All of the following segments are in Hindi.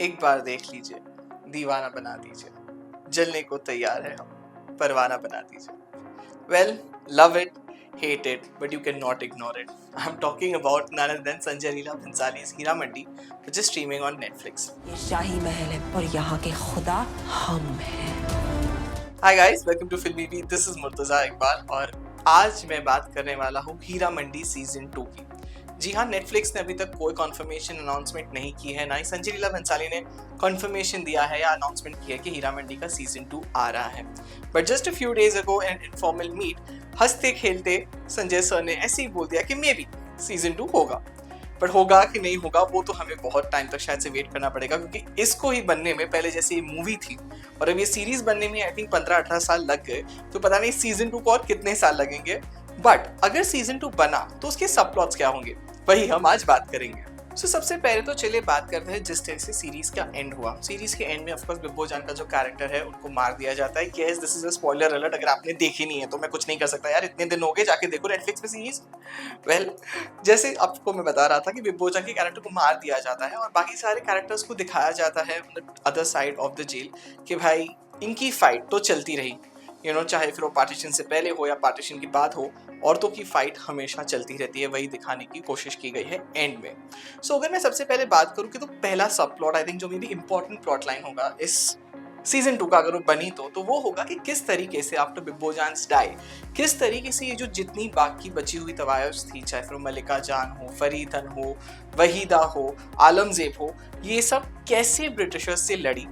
एक बार देख लीजिए, दीवाना बना दीजिए, जलने को तैयार है हम, परवाना बना दीजिए. Well, love it, hate it, but you cannot ignore it. I'm talking about none other than Sanjay Leela Bhansali's Heera Mandi, which is streaming on Netflix. ये शाही महल है और यहाँ के खुदा हम हैं. Hi guys, welcome to Filmy Beat. This is Murtaza Iqbal और आज मैं बात करने वाला हूँ हीरा मंडी सीजन 2 की. जी हाँ, नेटफ्लिक्स ने अभी तक कोई कॉन्फर्मेशन अनाउंसमेंट नहीं की है, ना ही संजय लीला भंसाली ने कॉन्फर्मेशन दिया है या अनाउंसमेंट किया है कि हीरा मंडी का सीजन 2 आ रहा है. But just a few days ago an informal meet, हंसते खेलते संजय सर ने ऐसे ही बोल दिया कि मे बी सीजन 2 होगा. बट होगा कि नहीं होगा वो तो हमें बहुत टाइम तक शायद से वेट करना पड़ेगा, क्योंकि इसको ही बनने में पहले जैसे ये मूवी थी और अब ये सीरीज बनने में आई थिंक 15-18 साल लग गए, तो पता नहीं सीजन 2 को और कितने साल लगेंगे. बट अगर सीजन 2 बना तो उसके सब प्लॉट्स क्या होंगे, वही हम आज बात करेंगे. सो सबसे पहले तो चलिए बात करते हैं जिस तरह से सीरीज का एंड हुआ. सीरीज के एंड में ऑफ कोर्स बिब्बो जान का जो कैरेक्टर है उनको मार दिया जाता है. Yes, this is a spoiler alert. अगर आपने देखी नहीं है तो मैं कुछ नहीं कर सकता यार, इतने दिन हो गए, जाके देखो नेटफ्लिक्स पे सीरीज. वेल, जैसे आपको मैं बता रहा था कि बिब्बो जान के कैरेक्टर को मार दिया जाता है और बाकी सारे कैरेक्टर्स को दिखाया जाता है other side of the jail कि भाई इनकी फाइट तो चलती रही, चाहे फिर वो पार्टीशन से पहले हो या पार्टीशन के बाद हो, औरतों की फाइट हमेशा चलती रहती है. वही दिखाने की कोशिश की गई है एंड में. सो अगर मैं सबसे पहले बात करूं कि तो पहला सब प्लॉट आई थिंक जो may be important plot line होगा इस सीजन 2 का अगर वो बनी तो वो होगा कि किस तरीके से आफ्टर बिब्बो जानस डाई, किस तरीके से ये जो जितनी बाकी बची हुई तवायफ थी, चाहे फिर मलिका जान हो, फरीदन हो, वहीदा हो, आलमजेब हो, ये सब कैसे ब्रिटिशर्स से लड़ी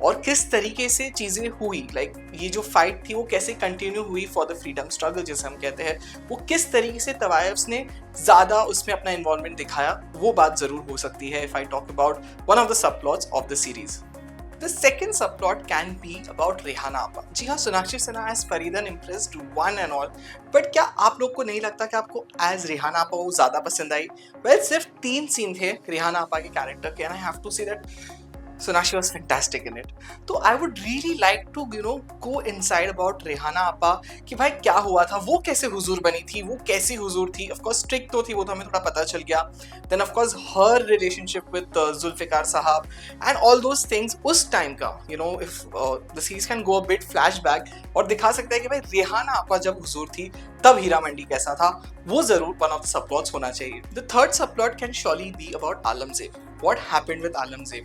और किस तरीके से चीज़ें हुई. लाइक ये जो फाइट थी वो कैसे कंटिन्यू हुई फॉर द फ्रीडम स्ट्रगल जिसे हम कहते हैं, वो किस तरीके से तवायफ्स ने ज़्यादा उसमें अपना इन्वॉल्वमेंट दिखाया, वो बात ज़रूर हो सकती है if I talk about one of the sub plots of the series. The second subplot can be about Rehana आपा. जी हाँ, Sonakshi Sinha as फरीदन impressed one and all. But क्या आप लोग को नहीं लगता कि आपको as रेहाना आपा वो ज़्यादा पसंद आई? Well, सिर्फ 3 सीन थे रेहाना आपा के कैरेक्टर के, and I have to say that Sonakshi was fantastic in it. तो I would really like to go inside about Rehana आपा कि भाई क्या हुआ था, वो कैसे हुजूर बनी थी, वो कैसी हुजूर थी. ऑफ कोर्स स्ट्रिक्ट तो थी, वो तो हमें थोड़ा पता चल गया. Then of course her relationship with Zulfiqar Sahab and all those things उस टाइम का, if the series can go a bit flashback और दिखा सकता है कि भाई रेहाना आपा जब हुजूर थी तब हीरा मंडी कैसा था, वो जरूर वन ऑफ द सबप्लॉट्स होना चाहिए. The third subplot can surely be about Alamzeb. What happened with Alamzeb?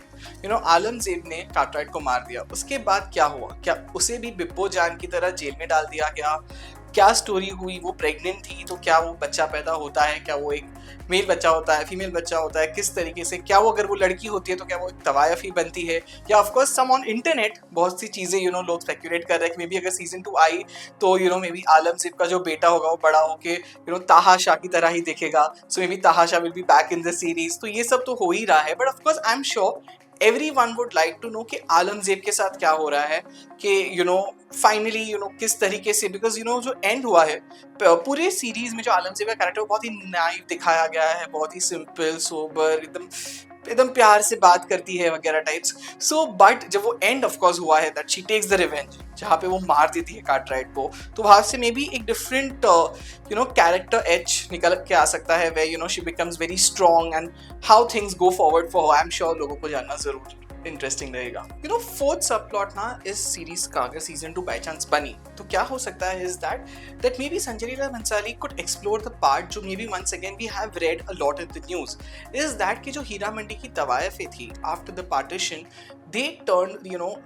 Alamzeb ने कार्टराइट को मार दिया, उसके बाद क्या हुआ? क्या उसे भी बिब्बो जान की तरह जेल में डाल दिया गया? क्या स्टोरी हुई? वो प्रेग्नेंट थी तो क्या वो बच्चा पैदा होता है? क्या वो एक मेल बच्चा होता है, फीमेल बच्चा होता है? किस तरीके से? क्या वो अगर वो लड़की होती है तो क्या वो एक तवायफ ही बनती है? या of course some on internet बहुत सी चीजें लोग स्पेक्यूलेट कर रहे हैं कि मे बी अगर सीजन 2 आई तो मे बी आलमजेब का जो बेटा होगा वो बड़ा होके ताहा शाह की तरह ही दिखेगा. सो मे बी ताहा Shah will be back in the series. तो ये सब तो हो ही रहा है, but of course I am sure everyone would like to know कि आलमजेब के साथ क्या हो रहा है, कि फाइनली किस तरीके से, बिकॉज जो एंड हुआ है पूरे सीरीज में जो आलमजेब का कैरेक्टर बहुत ही नाइव दिखाया गया है, बहुत ही सिंपल सोबर, एकदम प्यार से बात करती है वगैरह टाइप्स. सो बट जब वो एंड ऑफ कोर्स हुआ है that she takes the revenge, जहाँ पे वो मार देती है कार्टराइट को, तो वहां से मे बी एक डिफरेंट कैरेक्टर एज निकल के आ सकता है, way she becomes very strong and how things go forward for her. I am sure लोगों को जानना जरूर इंटरेस्टिंग रहेगा. फोर्थ सब प्लॉट ना इस सीरीज का अगर सीजन 2 बाय चांस बनी तो क्या हो सकता है is that may be Sanjay Leela Bhansali could explore the part जो may be once again we have read a lot in the news, is that कि जो हीरा मंडी की तवायफें थी after the partition, they turn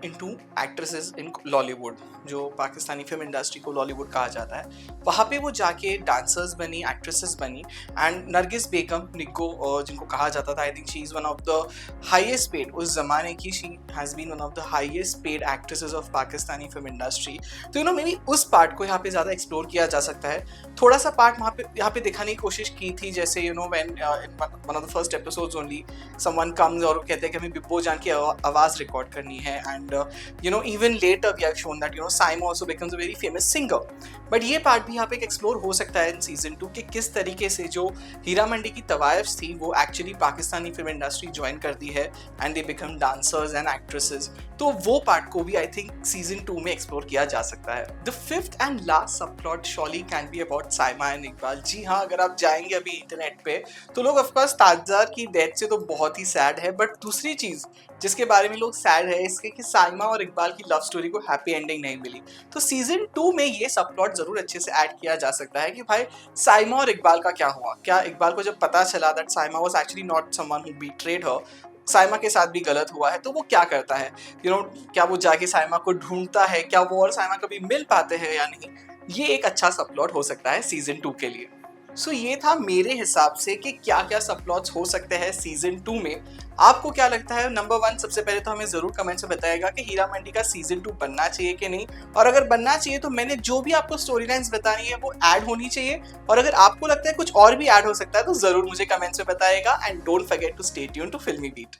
into actresses in Lollywood, जो पाकिस्तानी फिल्म इंडस्ट्री को लॉलीवुड कहा जाता है. वहाँ पे वो जाके डांसर्स बनी, एक्ट्रेसेस बनी. एंड नरगिस बेगम निग्गो जिनको कहा जाता था, I think she is one of the highest paid उस जमाने की, she has been one of the highest paid actresses of Pakistani film industry. तो मे बी उस पार्ट को यहाँ पे ज़्यादा एक्सप्लोर किया जा सकता है. थोड़ा सा पार्ट यहाँ पे दिखाने की कोशिश की थी, जैसे when one of the first episodes only someone comes और कहते हैं कि हमें बिब्बो जान की आवाज़ रिकॉर्ड करनी है. And even later we have shown that Saimo also becomes a very famous singer. But ये पार्ट भी यहाँ पे एक्सप्लोर हो सकता है इन सीजन 2 कि किस तरीके से जो हीरा मंडी की तवायफ्स थी वो actually Pakistani film industry join करती है and they become dancers and actresses. तो वो पार्ट को भी आई थिंक सीजन 2 में एक्सप्लोर किया जा सकता है. The fifth and last sub plot surely can be about Saima and Iqbal. जी हाँ, अगर आप जाएंगे अभी इंटरनेट पे तो लोग ऑफकोर्स ताजदार की डेथ से तो बहुत ही सैड है, बट दूसरी चीज जिसके बारे में लोग सैड है इसके कि साइमा और इकबाल की लव स्टोरी को हैप्पी एंडिंग नहीं मिली। तो सीजन 2 में ये सब प्लॉट जरूर अच्छे से ऐड किया जा सकता है कि भाई साइमा और इकबाल का क्या हुआ, क्या इकबाल को जब पता चला that Saima was actually not someone who betrayed her, Saima के साथ भी गलत हुआ है, तो वो क्या करता है, क्या वो जाके साइमा को ढूंढता है, क्या वो और साइमा कभी मिल पाते हैं या नहीं। ये एक अच्छा सब प्लॉट हो सकता है सीजन 2 के लिए। सो ये था मेरे हिसाब से कि क्या क्या सब प्लॉट्स हो सकते हैं सीजन 2 में। आपको क्या लगता है? नंबर 1 सबसे पहले तो हमें जरूर कमेंट्स में बताइएगा कि हीरा मंडी का सीजन 2 बनना चाहिए कि नहीं, और अगर बनना चाहिए तो मैंने जो भी आपको स्टोरी लाइन्स बतानी है वो ऐड होनी चाहिए, और अगर आपको लगता है कुछ और भी ऐड हो सकता है तो जरूर मुझे कमेंट्स में बताइएगा। And don't forget to stay tuned to Filmi beat.